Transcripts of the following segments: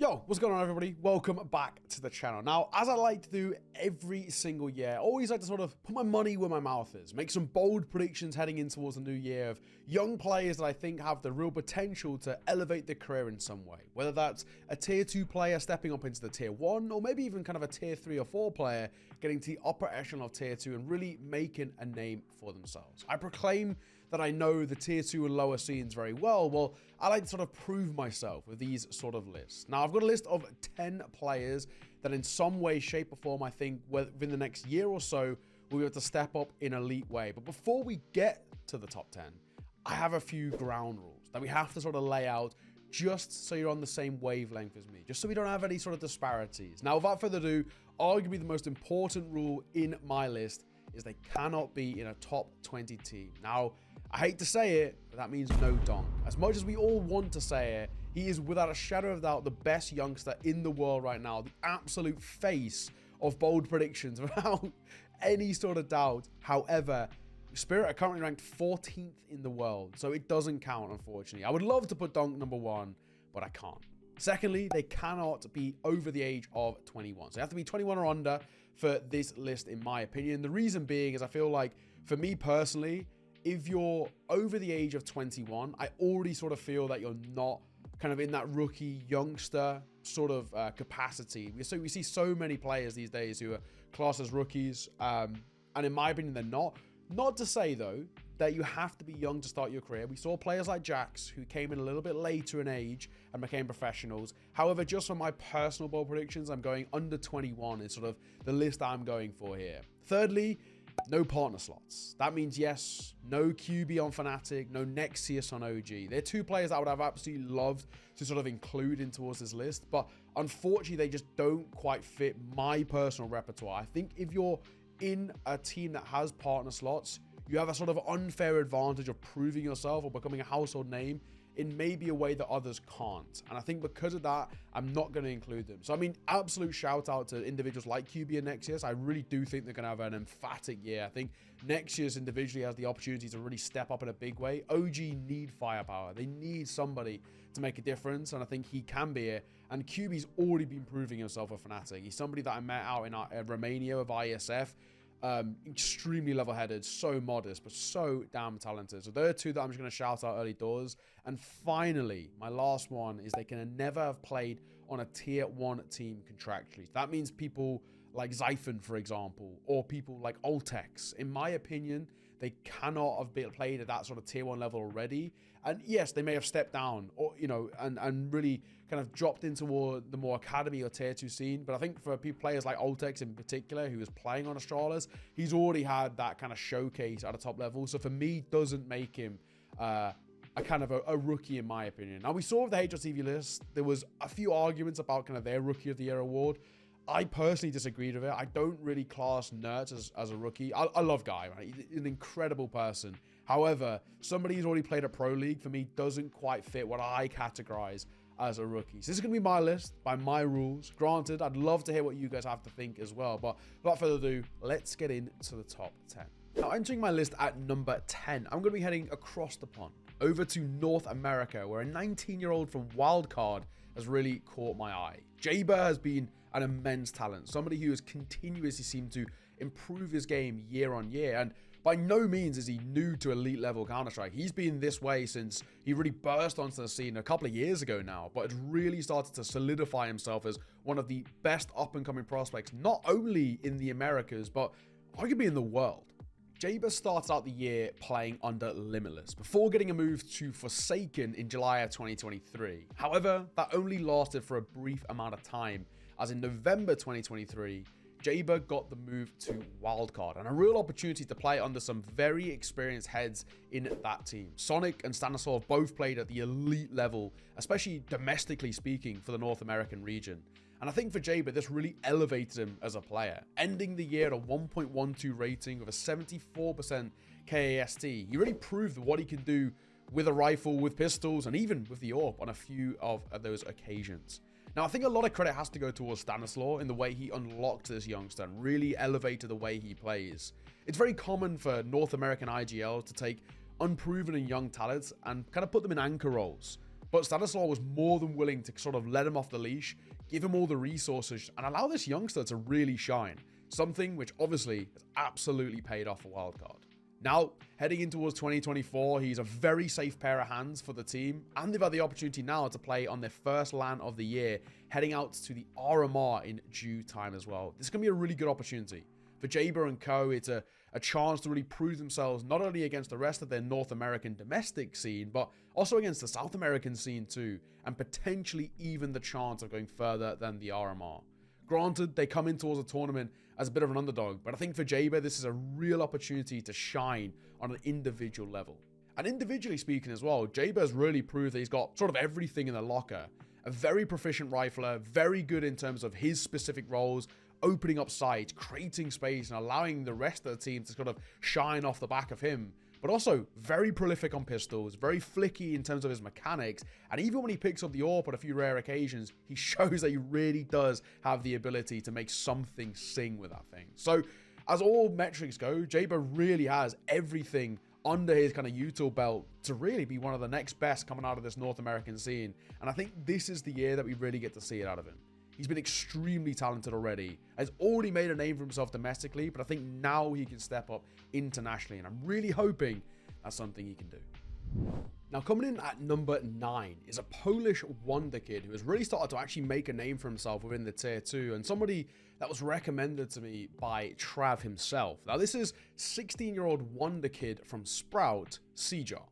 Yo, what's going on everybody? Welcome back to the channel. Now, as I like to do every single year, I always like to sort of put my money where my mouth is, make some bold predictions heading in towards the new year of young players that I think have the real potential to elevate their career in some way. Whether that's a tier 2 player stepping up into the tier 1, or maybe even kind of a tier 3 or 4 player getting to the upper echelon of tier 2 and really making a name for themselves. I proclaim that I know the tier 2 and lower scenes very well. Well, I like to sort of prove myself with these sort of lists. Now, I've got a list of 10 players that in some way, shape or form, I think within the next year or so, we'll be able to step up in an elite way. But before we get to the top 10, I have a few ground rules that we have to sort of lay out just so you're on the same wavelength as me, just so we don't have any sort of disparities. Now, without further ado, arguably the most important rule in my list is they cannot be in a top 20 team. Now, I hate to say it, but that means no donk. As much as we all want to say it, he is without a shadow of doubt the best youngster in the world right now, the absolute face of bold predictions without any sort of doubt. However, Spirit are currently ranked 14th in the world, so it doesn't count, unfortunately. I would love to put donk number 1, but I can't. Secondly, they cannot be over the age of 21. So they have to be 21 or under for this list, in my opinion. The reason being is I feel like, for me personally, if you're over the age of 21, I already sort of feel that you're not kind of in that rookie youngster sort of capacity. We see so many players these days who are classed as rookies, and in my opinion, they're not. Not to say, though, that you have to be young to start your career. We saw players like Jax who came in a little bit later in age and became professionals. However, just for my personal bold predictions, I'm going under 21 is sort of the list I'm going for here. Thirdly, no partner slots. That means, yes, no QB on Fnatic, no Nexius on OG. They're two players I would have absolutely loved to sort of include in towards this list, but unfortunately, they just don't quite fit my personal repertoire. I think if you're in a team that has partner slots, you have a sort of unfair advantage of proving yourself or becoming a household name in maybe a way that others can't. And I think because of that, I'm not going to include them. So, I mean, absolute shout out to individuals like QB and Nexius. I really do think they're going to have an emphatic year. I think Nexius individually has the opportunity to really step up in a big way. OG need firepower. They need somebody to make a difference, and I think he can be it. And QB's already been proving himself a Fnatic. He's somebody that I met out in Romania with ISF. Extremely level-headed, so modest, but so damn talented. So there are two that I'm just going to shout out early doors. And finally, my last one is they can never have played on a tier 1 team contractually. That means people like Zyphon, for example, or people like Ultex. In my opinion, they cannot have been played at that sort of tier 1 level already. And yes, they may have stepped down or, you know, and really kind of dropped into the more academy or tier 2 scene. But I think for players like Ultex in particular, who was playing on Astralis, he's already had that kind of showcase at a top level. So for me, doesn't make him a kind of a rookie, in my opinion. Now, we saw with the HLTV list, there was a few arguments about kind of their Rookie of the Year award. I personally disagreed with it. I don't really class Nerds as a rookie. I love Guy, right? He's an incredible person. However, somebody who's already played a pro league, for me, doesn't quite fit what I categorize as a rookie. So this is going to be my list by my rules. Granted, I'd love to hear what you guys have to think as well. But without further ado, let's get into the top 10. Now, entering my list at number 10, I'm going to be heading across the pond over to North America, where a 19-year-old from Wildcard has really caught my eye. Jaber has been an immense talent, somebody who has continuously seemed to improve his game year on year, and by no means is he new to elite level Counter-Strike. He's been this way since he really burst onto the scene a couple of years ago now, but it's really started to solidify himself as one of the best up-and-coming prospects, not only in the Americas, but arguably in the world. Jaber started out the year playing under Limitless before getting a move to Forsaken in July of 2023. However, that only lasted for a brief amount of time, as in November 2023, Jaber got the move to Wildcard and a real opportunity to play under some very experienced heads in that team. Sonic and Stanislav both played at the elite level, especially domestically speaking, for the North American region. And I think for Jaber, this really elevated him as a player, ending the year at a 1.12 rating with a 74% KAST. He really proved what he can do with a rifle, with pistols, and even with the AWP on a few of those occasions. Now, I think a lot of credit has to go towards Stanislaw in the way he unlocked this youngster and really elevated the way he plays. It's very common for North American IGL to take unproven and young talents and kind of put them in anchor roles. But Stanislaw was more than willing to sort of let him off the leash, give him all the resources, and allow this youngster to really shine. Something which obviously has absolutely paid off a wildcard. Now, heading in towards 2024, he's a very safe pair of hands for the team, and they've had the opportunity now to play on their first LAN of the year, heading out to the RMR in due time as well. This is going to be a really good opportunity. For Jaber and co, it's a chance to really prove themselves not only against the rest of their North American domestic scene, but also against the South American scene too, and potentially even the chance of going further than the RMR. Granted, they come in towards a tournament as a bit of an underdog, but I think for Jaber, this is a real opportunity to shine on an individual level. And individually speaking as well, Jaber has really proved that he's got sort of everything in the locker. A very proficient rifler, very good in terms of his specific roles, opening up sides, creating space, and allowing the rest of the team to sort of shine off the back of him. But also very prolific on pistols, very flicky in terms of his mechanics, and even when he picks up the AWP on a few rare occasions, he shows that he really does have the ability to make something sing with that thing. So, as all metrics go, Jaber really has everything under his kind of util belt to really be one of the next best coming out of this North American scene, and I think this is the year that we really get to see it out of him. He's been extremely talented already, has already made a name for himself domestically, but I think now he can step up internationally, and I'm really hoping that's something he can do. Now, coming in at number 9 is a Polish wonder kid who has really started to actually make a name for himself within the tier 2, and somebody that was recommended to me by Trav himself. Now, this is 16-year-old wonder kid from Sprout, Sira.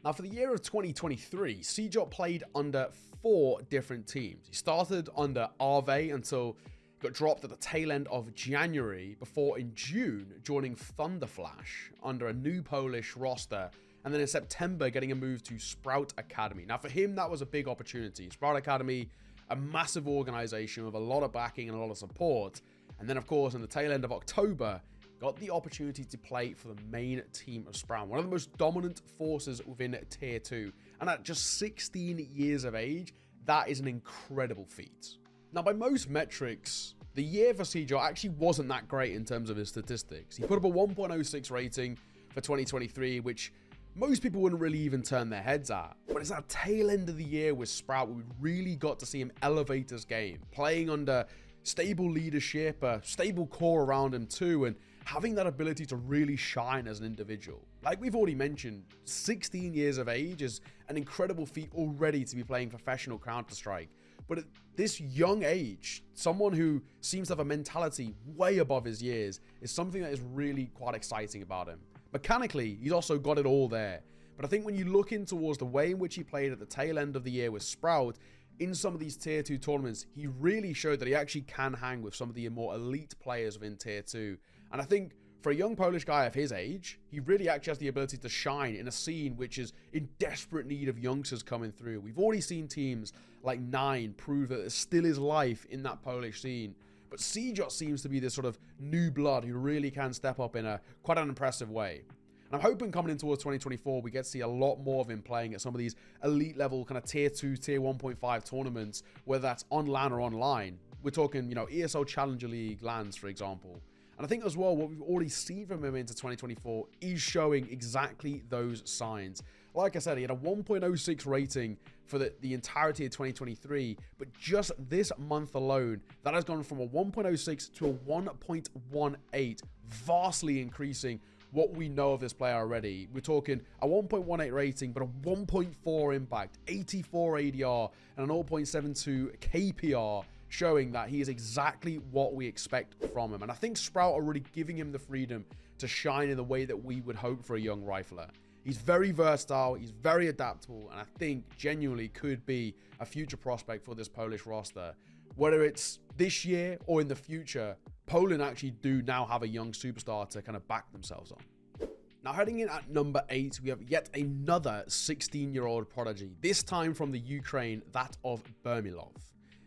Now, for the year of 2023, Sira played under 4 different teams. He started under Arve until he got dropped at the tail end of January, before in June joining Thunderflash under a new Polish roster, and then in September getting a move to Sprout Academy. Now, for him, that was a big opportunity. Sprout Academy, a massive organization with a lot of backing and a lot of support. And then, of course, in the tail end of October, got the opportunity to play for the main team of Sprout, one of the most dominant forces within tier 2. And at just 16 years of age, that is an incredible feat. Now, by most metrics, the year for Sira actually wasn't that great in terms of his statistics. He put up a 1.06 rating for 2023, which most people wouldn't really even turn their heads at. But it's that tail end of the year with Sprout where we really got to see him elevate his game, playing under stable leadership, a stable core around him too, and having that ability to really shine as an individual. Like we've already mentioned, 16 years of age is an incredible feat already to be playing professional Counter-Strike. But at this young age, someone who seems to have a mentality way above his years is something that is really quite exciting about him. Mechanically, he's also got it all there. But I think when you look in towards the way in which he played at the tail end of the year with Sprout, in some of these tier 2 tournaments, he really showed that he actually can hang with some of the more elite players within tier 2. And I think for a young Polish guy of his age, he really actually has the ability to shine in a scene which is in desperate need of youngsters coming through. We've already seen teams like Nine prove that there still is life in that Polish scene. But Sira seems to be this sort of new blood who really can step up in quite an impressive way. And I'm hoping coming in towards 2024, we get to see a lot more of him playing at some of these elite level kind of tier 2, tier 1.5 tournaments, whether that's on LAN or online. We're talking, ESL Challenger League LANs, for example. And I think as well, what we've already seen from him into 2024 is showing exactly those signs. Like I said, he had a 1.06 rating for the entirety of 2023, but just this month alone, that has gone from a 1.06 to a 1.18, vastly increasing what we know of this player already. We're talking a 1.18 rating, but a 1.4 impact, 84 ADR, and an 0.72 KPR, showing that he is exactly what we expect from him. And I think Sprout are really giving him the freedom to shine in the way that we would hope for a young rifler. He's very versatile, he's very adaptable, and I think genuinely could be a future prospect for this Polish roster. Whether it's this year or in the future, Poland actually do now have a young superstar to kind of back themselves on. Now, heading in at number 8, we have yet another 16-year-old prodigy, this time from the Ukraine, that of Burilov.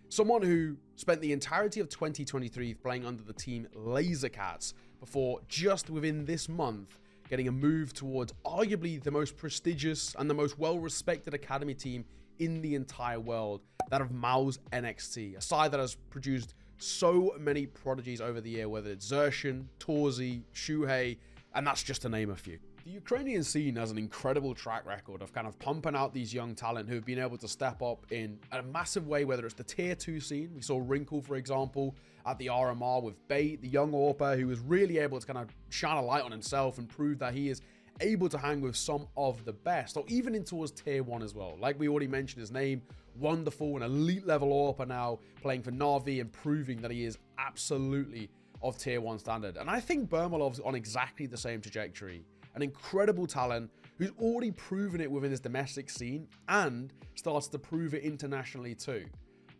Someone who spent the entirety of 2023 playing under the team Lasercats before just within this month getting a move towards arguably the most prestigious and the most well-respected academy team in the entire world, that of Maus NXT, a side that has produced so many prodigies over the year, whether it's Zershin, Torzi, Shuhei, and that's just to name a few. The Ukrainian scene has an incredible track record of kind of pumping out these young talent who have been able to step up in a massive way, whether it's the tier 2 scene. We saw Wrinkle, for example, at the RMR with Bait, the young AWPer who was really able to kind of shine a light on himself and prove that he is able to hang with some of the best, or even in towards tier 1 as well. Like we already mentioned his name, wonderful, an elite level AWPer now playing for Na'Vi and proving that he is absolutely of tier 1 standard. And I think Burilov's on exactly the same trajectory. An incredible talent who's already proven it within his domestic scene and starts to prove it internationally too.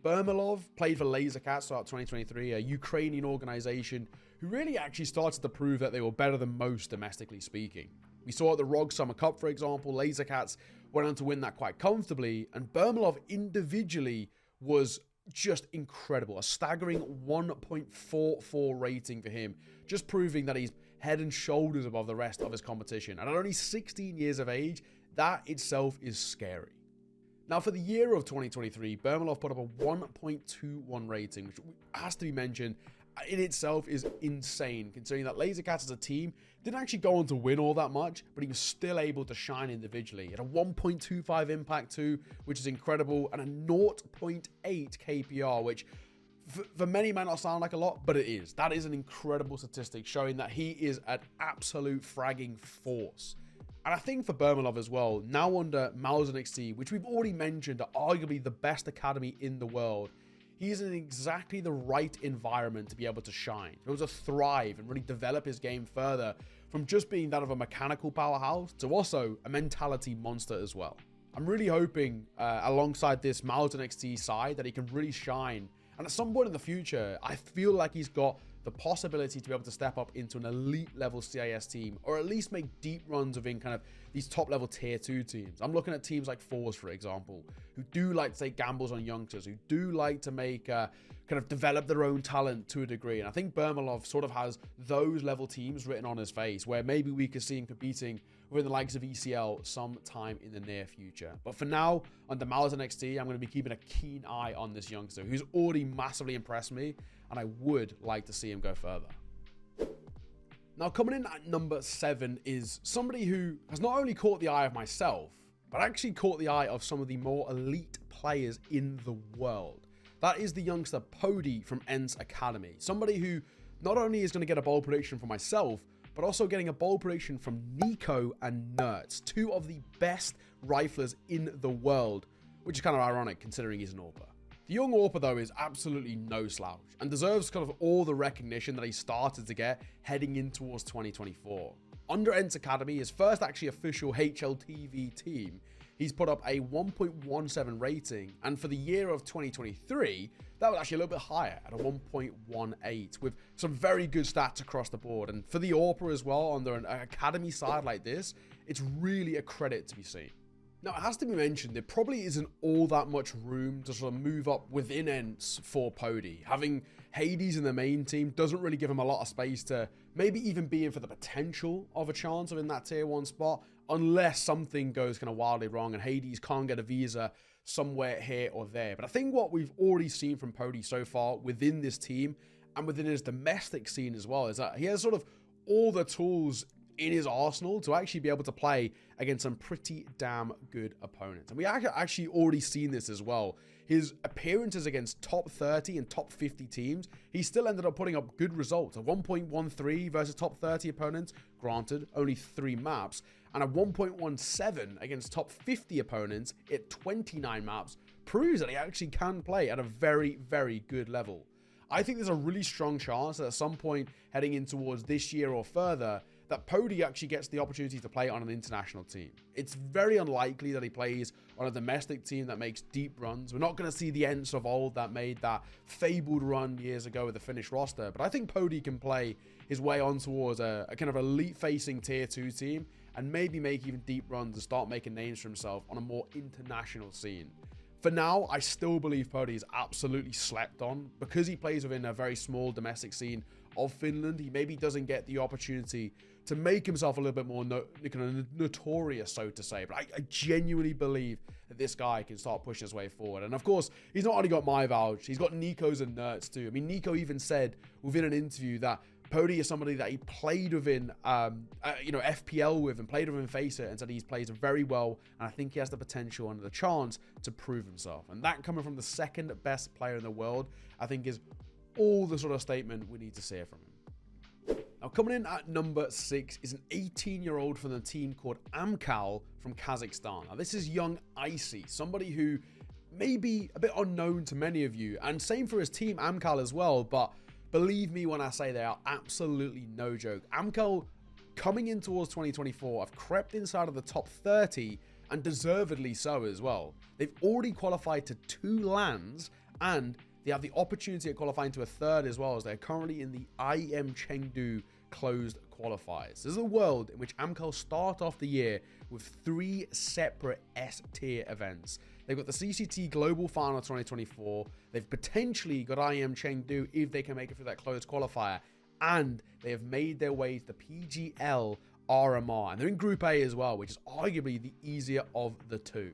Burilov played for LazerCats throughout 2023, a Ukrainian organization who really actually started to prove that they were better than most domestically speaking. We saw at the ROG Summer Cup, for example, LazerCats went on to win that quite comfortably, and Burilov individually was just incredible. A staggering 1.44 rating for him, just proving that he's head and shoulders above the rest of his competition. And at only 16 years of age, that itself is scary. Now, for the year of 2023, Burilov put up a 1.21 rating, which has to be mentioned in itself is insane, considering that LazerCats as a team didn't actually go on to win all that much, but he was still able to shine individually. He had a 1.25 impact too, which is incredible, and a 0.8 KPR, which for many might not sound like a lot, but it is. That is an incredible statistic showing that he is an absolute fragging force. And I think for Burilov as well, now under Magna J, which we've already mentioned are arguably the best academy in the world, he's in exactly the right environment to be able to shine, to be able to thrive and really develop his game further from just being that of a mechanical powerhouse to also a mentality monster as well. I'm really hoping alongside this Magna J side that he can really shine. And at some point in the future, I feel like he's got the possibility to be able to step up into an elite level CIS team, or at least make deep runs within kind of these top level tier 2 teams. I'm looking at teams like Force, for example, who do like to take gambles on youngsters, who do like to make kind of develop their own talent to a degree. And I think Burilov sort of has those level teams written on his face, where maybe we could see him competing with the likes of ECL sometime in the near future. But for now, under Magna J, I'm going to be keeping a keen eye on this youngster who's already massively impressed me, and I would like to see him go further. Now, coming in at number 7 is somebody who has not only caught the eye of myself, but actually caught the eye of some of the more elite players in the world. That is the youngster Podi from ENCE Academy. Somebody who not only is going to get a bold prediction for myself, but also getting a bold prediction from Nico and Nerds, 2 of the best riflers in the world, which is kind of ironic considering he's an AWPer. The young AWPer, though, is absolutely no slouch and deserves kind of all the recognition that he started to get heading in towards 2024. Under ENCE Academy, his first actually official HLTV team, he's put up a 1.17 rating, and for the year of 2023, that was actually a little bit higher at a 1.18, with some very good stats across the board. And for the AWPer as well, under an academy side like this, it's really a credit to be seen. Now, it has to be mentioned, there probably isn't all that much room to sort of move up within ENCE for Podi. Having Hades in the main team doesn't really give him a lot of space to maybe even be in for the potential of a chance of in that tier 1 spot, unless something goes kind of wildly wrong and Hades can't get a visa somewhere here or there. But I think what we've already seen from Podi so far within this team and within his domestic scene as well is that he has sort of all the tools in his arsenal to actually be able to play against some pretty damn good opponents. And we actually already seen this as well. His appearances against top 30 and top 50 teams, he still ended up putting up good results. A 1.13 versus top 30 opponents, granted, only 3 maps, and a 1.17 against top 50 opponents at 29 maps, proves that he actually can play at a very, very good level. I think there's a really strong chance that at some point heading in towards this year or further, that Podi actually gets the opportunity to play on an international team. It's very unlikely that he plays on a domestic team that makes deep runs. We're not going to see the ENCE of old that made that fabled run years ago with the Finnish roster, but I think Podi can play his way on towards a kind of elite-facing tier 2 team and maybe make even deep runs and start making names for himself on a more international scene. For now, I still believe Podi is absolutely slept on because he plays within a very small domestic scene of Finland. He maybe doesn't get the opportunity to make himself a little bit more notorious, so to say. But I genuinely believe that this guy can start pushing his way forward. And of course, he's not only got my vouch, he's got Nico's and Nerds too. I mean, Nico even said within an interview that Podi is somebody that he played within, FPL with and played within FACEIT, and said he plays very well, and I think he has the potential and the chance to prove himself. And that coming from the second best player in the world, I think is all the sort of statement we need to say from him. Now, coming in at number 6 is an 18-year-old from the team called Amcal from Kazakhstan. Now, this is young Icy, somebody who may be a bit unknown to many of you, and same for his team Amcal as well, but believe me when I say they are absolutely no joke. Amcal, coming in towards 2024, have crept inside of the top 30, and deservedly so as well. They've already qualified to 2 lands, and they have the opportunity of qualifying to a 3rd as well, as they're currently in the IM Chengdu closed qualifiers. This is a world in which Amcal start off the year with 3 separate S-tier events. They've got the CCT Global Final 2024. They've potentially got IM Chengdu if they can make it through that closed qualifier. And they have made their way to the PGL RMR. And they're in Group A as well, which is arguably the easier of the two.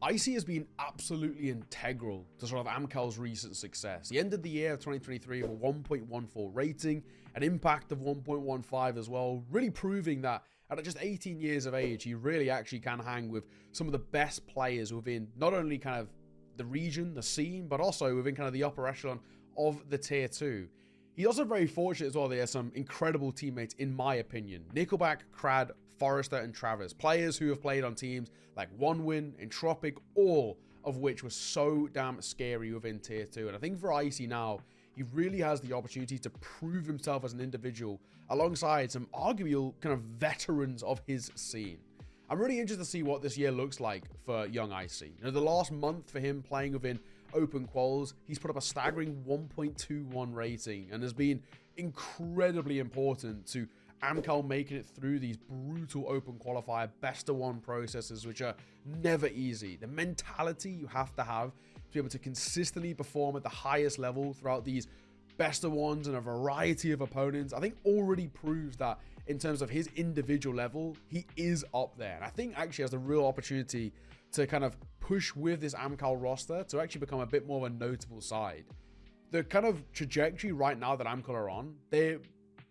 Icy has been absolutely integral to sort of Amcal's recent success. He ended the year of 2023 with a 1.14 rating, an impact of 1.15 as well, really proving that at just 18 years of age, he really actually can hang with some of the best players within not only kind of the region, the scene, but also within kind of the upper echelon of the tier 2. He's also very fortunate as well. There are some incredible teammates, in my opinion. Nickelback, Crad, Forrester, and Travis. Players who have played on teams like OneWin, Entropic, all of which were so damn scary within tier 2. And I think for Icy now, he really has the opportunity to prove himself as an individual alongside some arguable kind of veterans of his scene. I'm really interested to see what this year looks like for young Icy. You know, the last month for him playing within open quals, he's put up a staggering 1.21 rating and has been incredibly important to Amcal making it through these brutal open qualifier best of 1 processes, which are never easy. The mentality you have to be able to consistently perform at the highest level throughout these best of 1s and a variety of opponents, I think already proves that in terms of his individual level, he is up there. And I think actually has a real opportunity to kind of push with this Amcal roster to actually become a bit more of a notable side. The kind of trajectory right now that Amcal are on, they're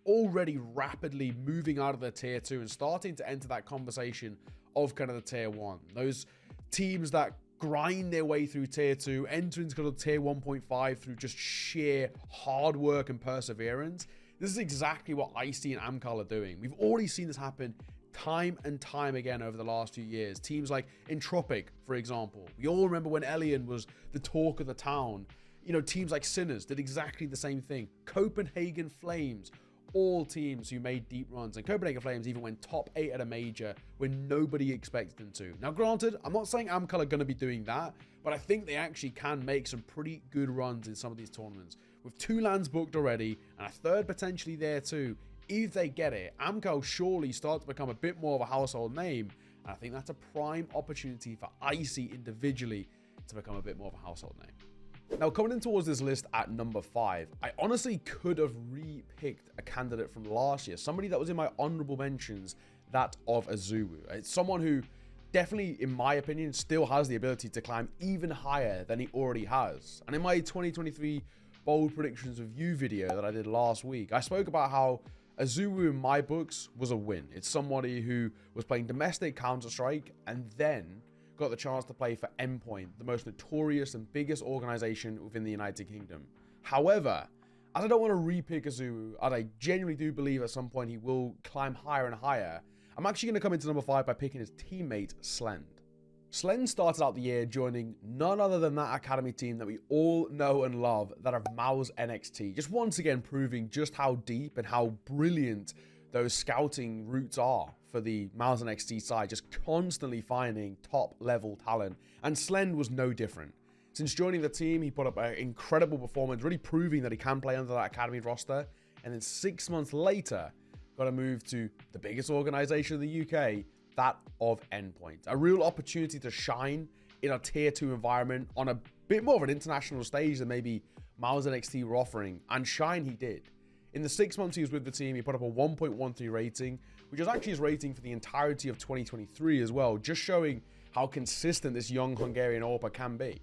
already rapidly moving out of the tier 2 and starting to enter that conversation of kind of the tier 1. Those teams that grind their way through tier 2, enter into kind of tier 1.5 through just sheer hard work and perseverance. This is exactly what Icy and Amcal are doing. We've already seen this happen time and time again over the last few years. Teams like Entropic, for example. We all remember when Elian was the talk of the town. You know, teams like Sinners did exactly the same thing. Copenhagen Flames, all teams who made deep runs, and Copenhagen Flames even went top 8 at a major when nobody expected them to. Now, granted, I'm not saying Amcal are going to be doing that, but I think they actually can make some pretty good runs in some of these tournaments. With 2 lands booked already, and a 3rd potentially there too, if they get it, Amcal surely start to become a bit more of a household name, and I think that's a prime opportunity for Icy individually to become a bit more of a household name. Now, coming in towards this list at number 5, I honestly could have re-picked a candidate from last year, somebody that was in my honorable mentions, that of Azuwu. It's someone who definitely, in my opinion, still has the ability to climb even higher than he already has. And in my 2023 bold predictions of you video that I did last week, I spoke about how Azuwu in my books was a win. It's somebody who was playing domestic Counter-Strike and then got the chance to play for Endpoint, the most notorious and biggest organization within the United Kingdom. However, as I don't want to re-pick Azuwu, and I genuinely do believe at some point he will climb higher and higher, I'm actually going to come into number 5 by picking his teammate, Slend. Slend started out the year joining none other than that academy team that we all know and love, that of Mao's NXT. Just once again proving just how deep and how brilliant those scouting routes are for the Mao's NXT side, just constantly finding top level talent. And Slend was no different. Since joining the team, he put up an incredible performance, really proving that he can play under that academy roster. And then 6 months later, got to move to the biggest organization in the UK, that of Endpoint. A real opportunity to shine in a tier 2 environment on a bit more of an international stage than maybe Mao's NXT were offering, and shine he did. In the 6 months he was with the team, he put up a 1.13 rating, which is actually his rating for the entirety of 2023 as well, just showing how consistent this young Hungarian AWPer can be.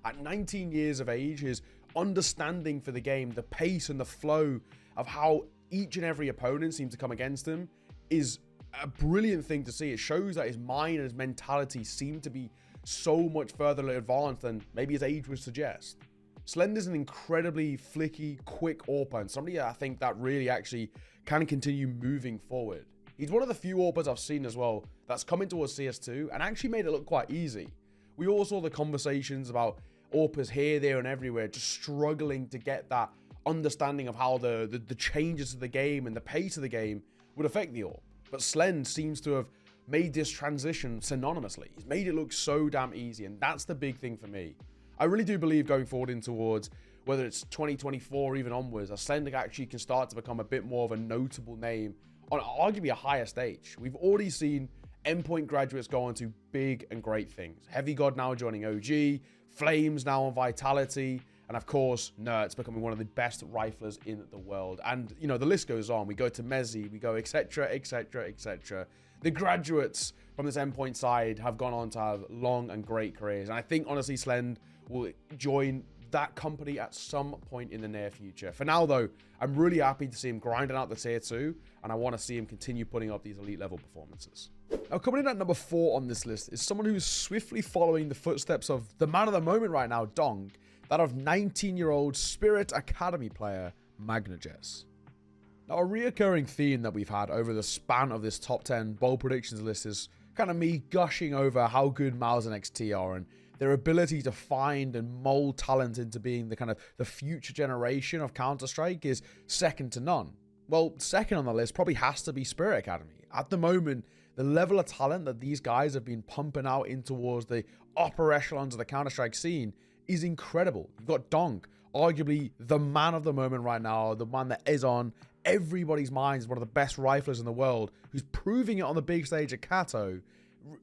At 19 years of age, his understanding for the game, the pace and the flow of how each and every opponent seems to come against him is a brilliant thing to see. It shows that his mind and his mentality seem to be so much further advanced than maybe his age would suggest. Slend is an incredibly flicky, quick AWPer, and somebody I think that really actually can continue moving forward. He's one of the few AWPers I've seen as well that's coming towards CS2 and actually made it look quite easy. We all saw the conversations about AWPers here, there, and everywhere just struggling to get that understanding of how the changes to the game and the pace of the game would affect the AWP. But Slend seems to have made this transition synonymously. He's made it look so damn easy, and that's the big thing for me. I really do believe going forward in towards, whether it's 2024 or even onwards, Slend actually can start to become a bit more of a notable name on arguably a higher stage. We've already seen endpoint graduates go on to big and great things. Heavy God now joining OG, Flames now on Vitality, and of course, Nerds becoming one of the best riflers in the world. And, you know, the list goes on. We go to Mezzi, we go etc, etc, etc. The graduates from this endpoint side have gone on to have long and great careers. And I think, honestly, Slend will join that company at some point in the near future. For now, though, I'm really happy to see him grinding out the tier 2, and I want to see him continue putting up these elite level performances. Now, coming in at number 4 on this list is someone who's swiftly following the footsteps of the man of the moment right now, Dong, that of 19-year-old Spirit Academy player, Magna J. Now, a reoccurring theme that we've had over the span of this top 10 bold predictions list is kind of me gushing over how good Miles and XT are and their ability to find and mold talent into being the kind of the future generation of Counter-Strike is second to none. Well, second on the list probably has to be Spirit Academy. At the moment, the level of talent that these guys have been pumping out in towards the upper echelons of the Counter-Strike scene is incredible. You've got Donk, arguably the man of the moment right now, the man that is on everybody's minds as one of the best riflers in the world, who's proving it on the big stage at Kato,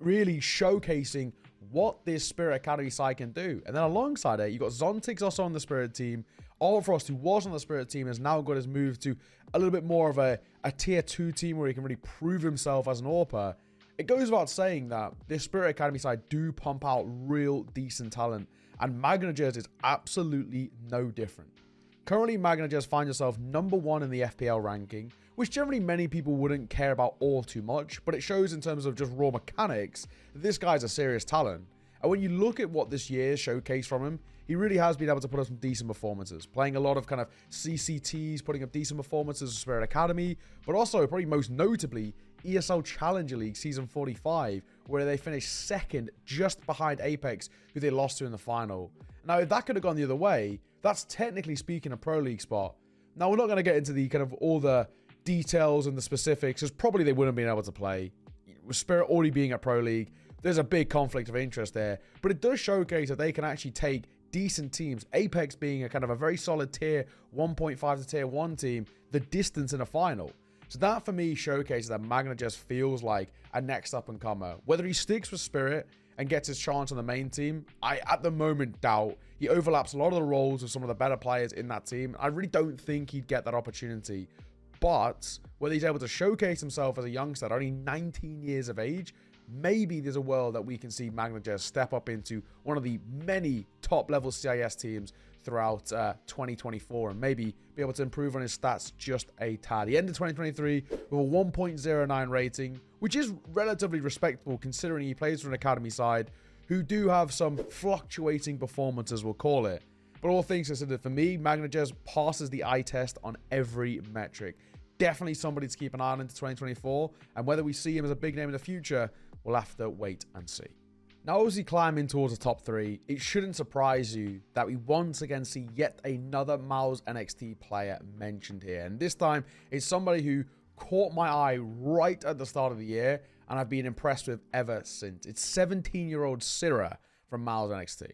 really showcasing what this Spirit Academy side can do. And then alongside it, you've got Zontix also on the Spirit team. Allfrost, who was on the Spirit team, has now got his move to a little bit more of a tier 2 team where he can really prove himself as an AWPer. It goes without saying that this Spirit Academy side do pump out real decent talent, and Magna J is absolutely no different. Currently, Magna J finds herself number 1 in the FPL ranking, which generally many people wouldn't care about all too much, but it shows in terms of just raw mechanics that this guy's a serious talent. And when you look at what this year showcased from him, he really has been able to put up some decent performances, playing a lot of kind of CCTs, putting up decent performances in Spirit Academy, but also probably most notably ESL Challenger League Season 45, where they finished second just behind Apex, who they lost to in the final. Now, if that could have gone the other way, that's technically speaking a Pro League spot. Now, we're not going to get into the kind of all the details and the specifics, because probably they wouldn't have been able to play. With Spirit already being at Pro League, there's a big conflict of interest there, but it does showcase that they can actually take decent teams, Apex being a kind of a very solid tier 1.5 to tier 1 team, the distance in a final. So that for me showcases that Magna just feels like a next up and comer. Whether he sticks with Spirit and gets his chance on the main team, I at the moment doubt. He overlaps a lot of the roles with some of the better players in that team. I really don't think he'd get that opportunity. But whether he's able to showcase himself as a youngster at only 19 years of age, maybe there's a world that we can see Magna J step up into one of the many top-level CIS teams throughout 2024 and maybe be able to improve on his stats just a tad. He ended 2023 with a 1.09 rating, which is relatively respectable considering he plays for an academy side who do have some fluctuating performances, we'll call it. But all things considered, for me, Magna J passes the eye test on every metric. Definitely somebody to keep an eye on into 2024, and whether we see him as a big name in the future, we'll have to wait and see. Now, as he climbing towards the top 3, it shouldn't surprise you that we once again see yet another Miles NXT player mentioned here. And this time, it's somebody who caught my eye right at the start of the year, and I've been impressed with ever since. It's 17-year-old Sira from Miles NXT.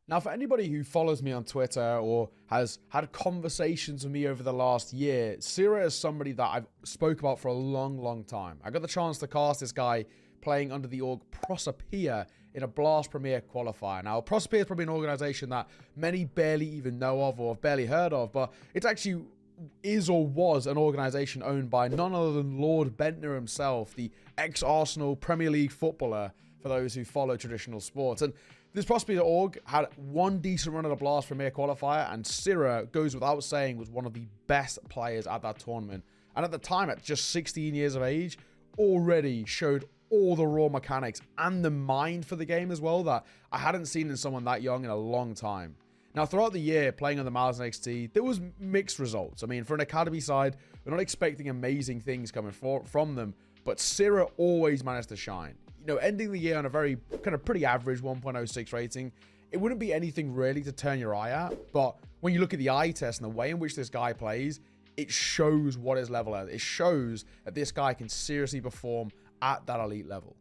Now, for anybody who follows me on Twitter or has had conversations with me over the last year, Sira is somebody that I've spoke about for a long time. I got the chance to cast this guy playing under the org Proserpia in a Blast Premier qualifier. Now, Proserpia is probably an organization that many barely even know of or have barely heard of, but it actually is or was an organization owned by none other than Lord Bentner himself, the ex-Arsenal Premier League footballer, for those who follow traditional sports. And this Proserpia org had one decent run at a Blast Premier qualifier, and Sira, goes without saying, was one of the best players at that tournament. And at the time, at just 16 years of age, already showed all the raw mechanics and the mind for the game as well that I hadn't seen in someone that young in a long time. Now, throughout the year, playing on the Malice NXT, there was mixed results. I mean, for an academy side, we're not expecting amazing things coming from them, but Sira always managed to shine. You know, ending the year on a very kind of pretty average 1.06 rating, it wouldn't be anything really to turn your eye at, but when you look at the eye test and the way in which this guy plays, it shows what his level is. It shows that this guy can seriously perform at that elite level.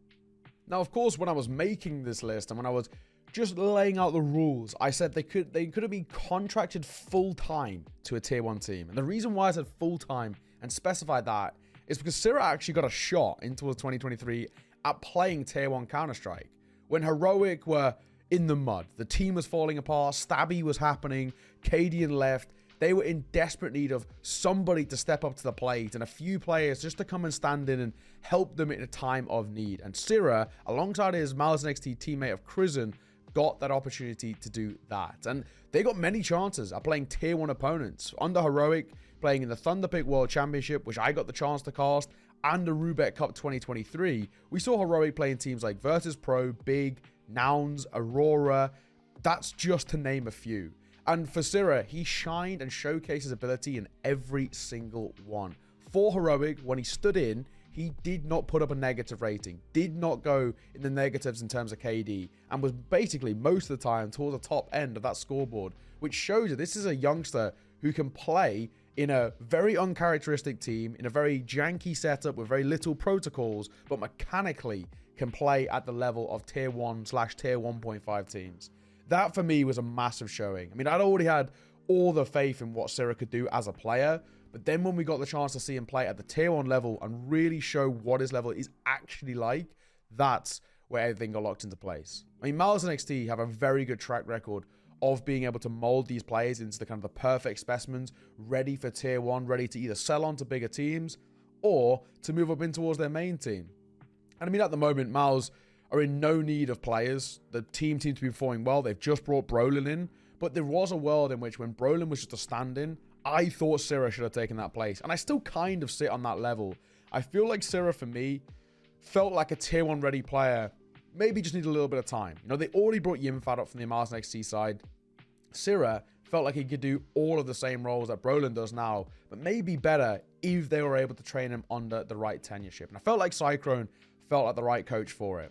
Now, of course, when I was making this list and when I was just laying out the rules, I said they could have been contracted full-time to a tier 1 team. And the reason why I said full-time and specified that is because Sira actually got a shot in towards 2023 at playing tier 1 Counter-Strike. When Heroic were in the mud, the team was falling apart, Stabby was happening, Cadian left, they were in desperate need of somebody to step up to the plate and a few players just to come and stand in and help them in a time of need. And Sira, alongside his Malice NXT teammate of Crizzen, got that opportunity to do that. And they got many chances at playing tier 1 opponents. Under Heroic, playing in the Thunderpick World Championship, which I got the chance to cast, and the Rubek Cup 2023, we saw Heroic playing teams like Virtus Pro, Big, Nouns, Aurora. That's just to name a few. And for Sira, he shined and showcased his ability in every single one. For Heroic, when he stood in, he did not put up a negative rating, did not go in the negatives in terms of KD, and was basically most of the time towards the top end of that scoreboard, which shows that this is a youngster who can play in a very uncharacteristic team, in a very janky setup with very little protocols, but mechanically can play at the level of tier 1/tier 1.5 teams. That for me was a massive showing. I mean, I'd already had all the faith in what Sira could do as a player, but then when we got the chance to see him play at the tier 1 level and really show what his level is actually like, that's where everything got locked into place. I mean, Malice NXT have a very good track record of being able to mold these players into the kind of the perfect specimens, ready for tier 1, ready to either sell on to bigger teams or to move up in towards their main team. And I mean, at the moment, Malice are in no need of players. The team seems to be performing well. They've just brought Brolin in, but there was a world in which when Brolin was just a stand-in, I thought Sira should have taken that place. And I still kind of sit on that level. I feel like Sira, for me, felt like a tier 1 ready player. Maybe just need a little bit of time. You know, they already brought Yimfat up from the Malice NXT side. Sira felt like he could do all of the same roles that Brolin does now, but maybe better if they were able to train him under the right tenureship. And I felt like Cyclone felt like the right coach for it.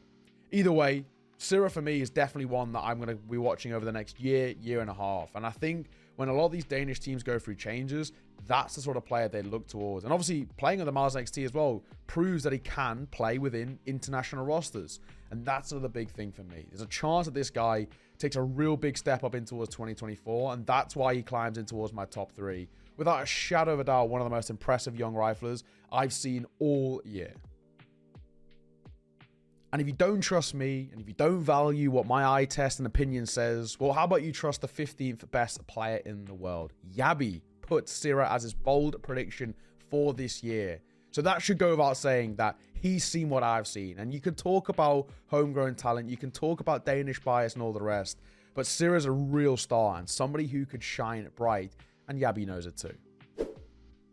Either way, Sira for me is definitely one that I'm going to be watching over the next year and a half. And I think when a lot of these Danish teams go through changes, that's the sort of player they look towards. And obviously, playing on the Malice NXT as well proves that he can play within international rosters. And that's another big thing for me. There's a chance that this guy takes a real big step up in towards 2024, and that's why he climbs in towards my top 3. Without a shadow of a doubt, one of the most impressive young riflers I've seen all year. And if you don't trust me, and if you don't value what my eye test and opinion says, well, how about you trust the 15th best player in the world? Yabi put Sira as his bold prediction for this year. So that should go without saying that he's seen what I've seen. And you can talk about homegrown talent, you can talk about Danish bias and all the rest, but Sira's a real star and somebody who could shine bright, and Yabi knows it too.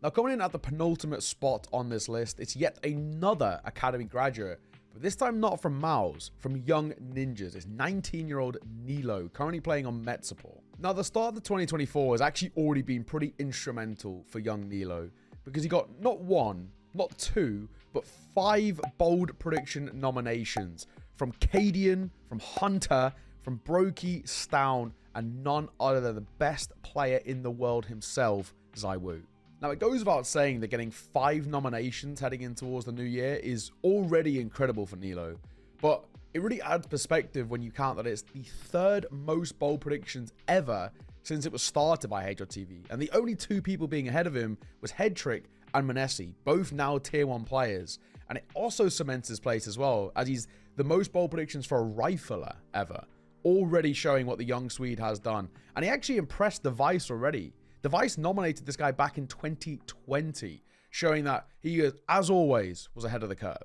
Now, coming in at the penultimate spot on this list, it's yet another Academy graduate, but this time not from Mouse, from Young Ninjas. It's 19-year-old Nilo, currently playing on Met support. Now, the start of the 2024 has actually already been pretty instrumental for young Nilo, because he got not 1, not 2, but 5 bold prediction nominations from Cadian, from Hunter, from Brokey, Stown, and none other than the best player in the world himself, Zaiwu. Now, it goes without saying that getting 5 nominations heading in towards the new year is already incredible for Nilo, but it really adds perspective when you count that it's the 3rd most bold predictions ever since it was started by HLTV, and the only 2 people being ahead of him was Headtrick and Manesi, both now tier 1 players, and it also cements his place as well, as he's the most bold predictions for a rifler ever, already showing what the young Swede has done, and he actually impressed Device already. Device nominated this guy back in 2020, showing that he, as always, was ahead of the curve.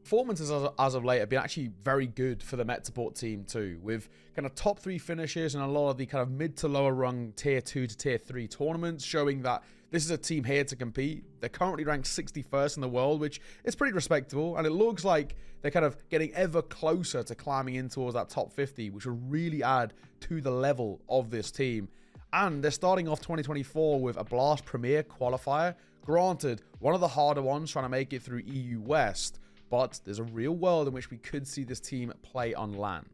Performances as of late have been actually very good for the Met support team too, with kind of top 3 finishes and a lot of the kind of mid to lower rung tier 2 to tier 3 tournaments, showing that This is a team here to compete. They're currently ranked 61st in the world, which is pretty respectable. And it looks like they're kind of getting ever closer to climbing in towards that top 50, which will really add to the level of this team. And they're starting off 2024 with a Blast Premier qualifier. Granted, one of the harder ones trying to make it through EU West, but there's a real world in which we could see this team play on LAN.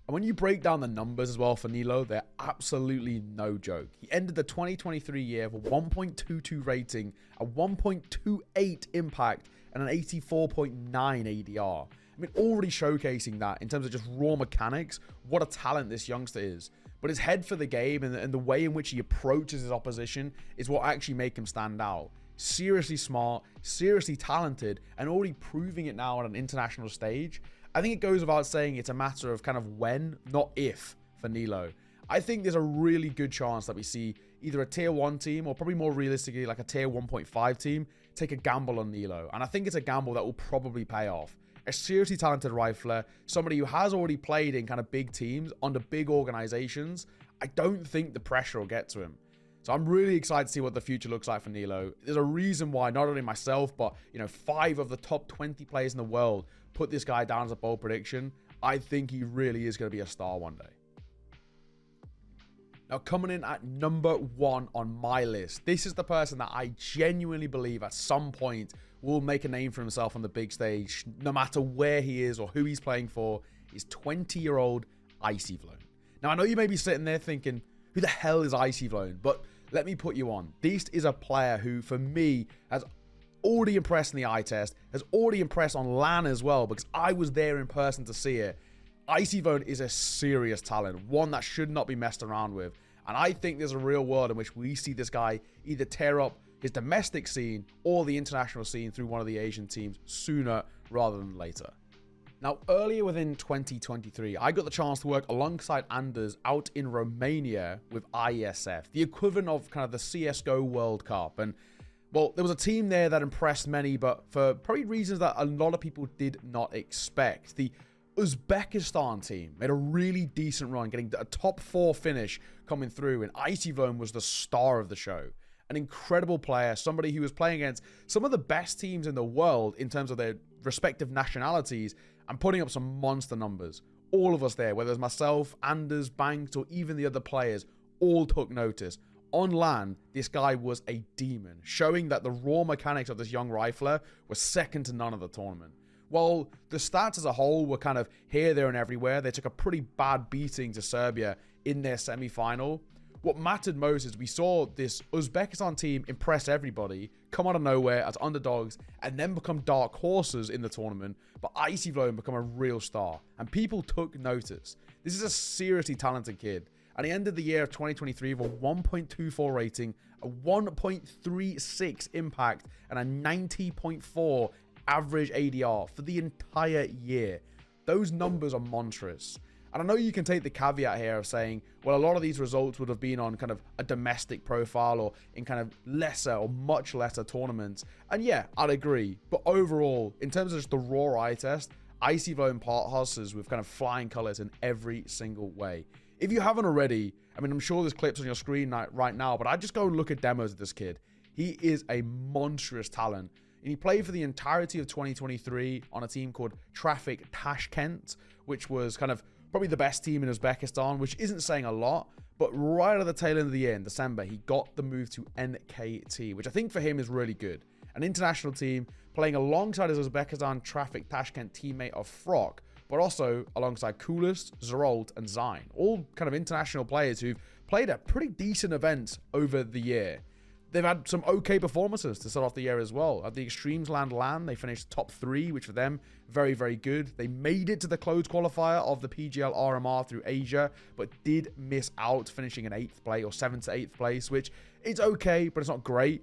And when you break down the numbers as well for Nilo, they're absolutely no joke. He ended the 2023 year with a 1.22 rating, a 1.28 impact, and an 84.9 ADR. I mean, already showcasing that in terms of just raw mechanics, what a talent this youngster is. But his head for the game and the way in which he approaches his opposition is what actually make him stand out. Seriously smart, seriously talented, and already proving it now on an international stage. I think it goes without saying it's a matter of kind of when, not if, for Nilo. I think there's a really good chance that we see either a tier 1 team or probably more realistically like a tier 1.5 team take a gamble on Nilo. And I think it's a gamble that will probably pay off. A seriously talented rifler, somebody who has already played in kind of big teams under big organizations. I don't think the pressure will get to him. So I'm really excited to see what the future looks like for Nilo. There's a reason why not only myself, but 5 of the top 20 players in the world put this guy down as a bold prediction. I think he really is going to be a star one day. Now, coming in at number 1 on my list, this is the person that I genuinely believe at some point will make a name for himself on the big stage, no matter where he is or who he's playing for, is 20-year-old Icy Vone. Now, I know you may be sitting there thinking, who the hell is Icy Vone? But let me put you on. This is a player who, for me, has already impressed in the eye test, has already impressed on LAN as well, because I was there in person to see it. Icy Vone is a serious talent, one that should not be messed around with. And I think there's a real world in which we see this guy either tear up his domestic scene or the international scene through one of the Asian teams sooner rather than later. Now, earlier within 2023, I got the chance to work alongside Anders out in Romania with ISF, the equivalent of kind of the CS2 World Cup. And, well, there was a team there that impressed many, but for probably reasons that a lot of people did not expect. The Uzbekistan team made a really decent run, getting a top 4 finish coming through, and Icy Vone was the star of the show. An incredible player, somebody who was playing against some of the best teams in the world in terms of their respective nationalities and putting up some monster numbers. All of us there, whether it's myself, Anders, Banks, or even the other players, all took notice. On LAN, this guy was a demon, showing that the raw mechanics of this young rifler were second to none of the tournament. While the stats as a whole were kind of here, there, and everywhere, they took a pretty bad beating to Serbia in their semi-final. What mattered most is we saw this Uzbekistan team impress everybody, come out of nowhere as underdogs, and then become dark horses in the tournament, but Icy Vone become a real star, and people took notice. This is a seriously talented kid, and he ended the year of 2023 with a 1.24 rating, a 1.36 impact, and a 90.4 average ADR for the entire year. Those numbers are monstrous. And I know you can take the caveat here of saying, well, a lot of these results would have been on kind of a domestic profile or in kind of lesser or much lesser tournaments. And yeah, I'd agree. But overall, in terms of just the raw eye test, Icy Vone passes with kind of flying colors in every single way. If you haven't already, I mean, I'm sure there's clips on your screen right now, but I'd just go and look at demos of this kid. He is a monstrous talent. And he played for the entirety of 2023 on a team called Traffic Tashkent, which was kind of probably the best team in Uzbekistan, which isn't saying a lot, but right at the tail end of the year in December, he got the move to NKT, which I think for him is really good. An international team playing alongside his Uzbekistan Traffic Tashkent teammate of Frog, but also alongside Coolest, Zerolt, and Zine, all kind of international players who've played at pretty decent events over the year. They've had some okay performances to start off the year as well. At the Extremes LAN, they finished top 3, which for them, very, very good. They made it to the closed qualifier of the PGL RMR through Asia, but did miss out, finishing in 8th place or 7th to 8th place, which it's okay, but it's not great.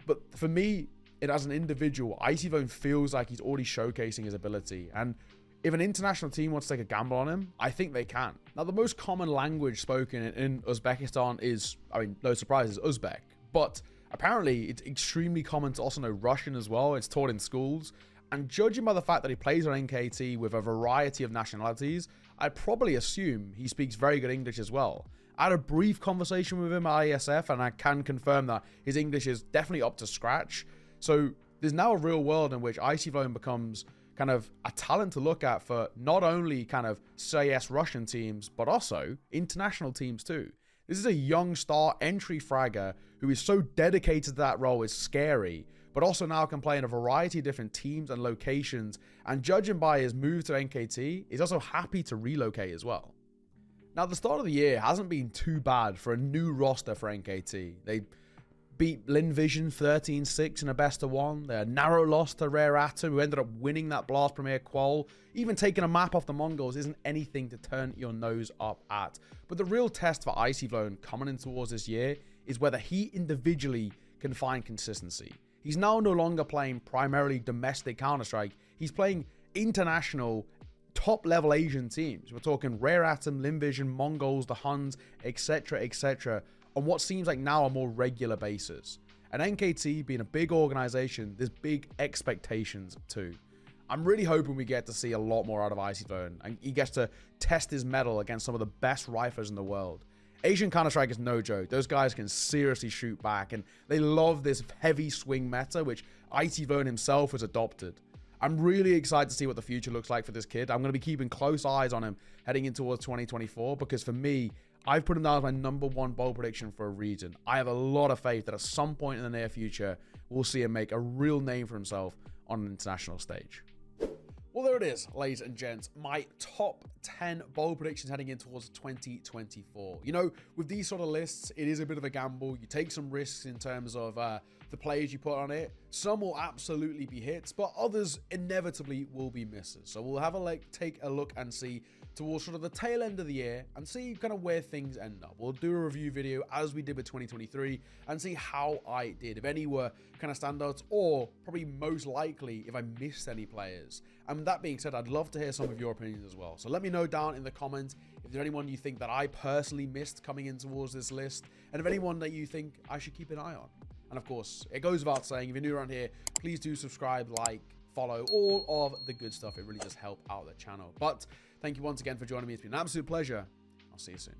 But for me, as an individual, Icy Vone feels like he's already showcasing his ability. And if an international team wants to take a gamble on him, I think they can. Now, the most common language spoken in Uzbekistan is, I mean, no surprise, is Uzbek. But apparently, it's extremely common to also know Russian as well. It's taught in schools. And judging by the fact that he plays on NKT with a variety of nationalities, I'd probably assume he speaks very good English as well. I had a brief conversation with him at ISF, and I can confirm that his English is definitely up to scratch. So there's now a real world in which Icy Vone becomes kind of a talent to look at for not only kind of CS Russian teams, but also international teams too. This is a young star entry fragger who is so dedicated to that role is scary, but also now can play in a variety of different teams and locations, and judging by his move to NKT, is also happy to relocate as well. Now, the start of the year hasn't been too bad for a new roster for NKT. They beat Lin Vision 13-6 in a best of one. They had a narrow loss to Rare Atom, who ended up winning that Blast Premier qual. Even taking a map off the Mongols isn't anything to turn your nose up at. But the real test for Icy Vone coming in towards this year is whether he individually can find consistency. He's now no longer playing primarily domestic Counter-Strike. He's playing international, top-level Asian teams. We're talking Rare Atom, Lin Vision, Mongols, the Huns, etc., etc., on what seems like now a more regular basis. And NKT being a big organization, there's big expectations too. I'm really hoping we get to see a lot more out of Icy Vone, and he gets to test his mettle against some of the best riflers in the world. Asian Counter-Strike is no joke. Those guys can seriously shoot back, and they love this heavy swing meta, which Icy Vone himself has adopted. I'm really excited to see what the future looks like for this kid. I'm going to be keeping close eyes on him heading in towards 2024, because for me, I've put him down as my #1 bold prediction for a reason. I have a lot of faith that at some point in the near future, we'll see him make a real name for himself on an international stage. Well, there it is, ladies and gents. My top 10 bold predictions heading in towards 2024. You know, with these sort of lists, it is a bit of a gamble. You take some risks in terms of the players you put on it. Some will absolutely be hits, but others inevitably will be misses. So we'll have a take a look and see towards sort of the tail end of the year and see kind of where things end up. We'll do a review video as we did with 2023 and see how I did, if any were kind of standouts, or probably most likely if I missed any players. And that being said, I'd love to hear some of your opinions as well. So let me know down in the comments if there's anyone you think that I personally missed coming in towards this list, and if anyone that you think I should keep an eye on. And of course, it goes without saying, if you're new around here, please do subscribe, like, follow, all of the good stuff. It really does help out the channel. But thank you once again for joining me. It's been an absolute pleasure. I'll see you soon.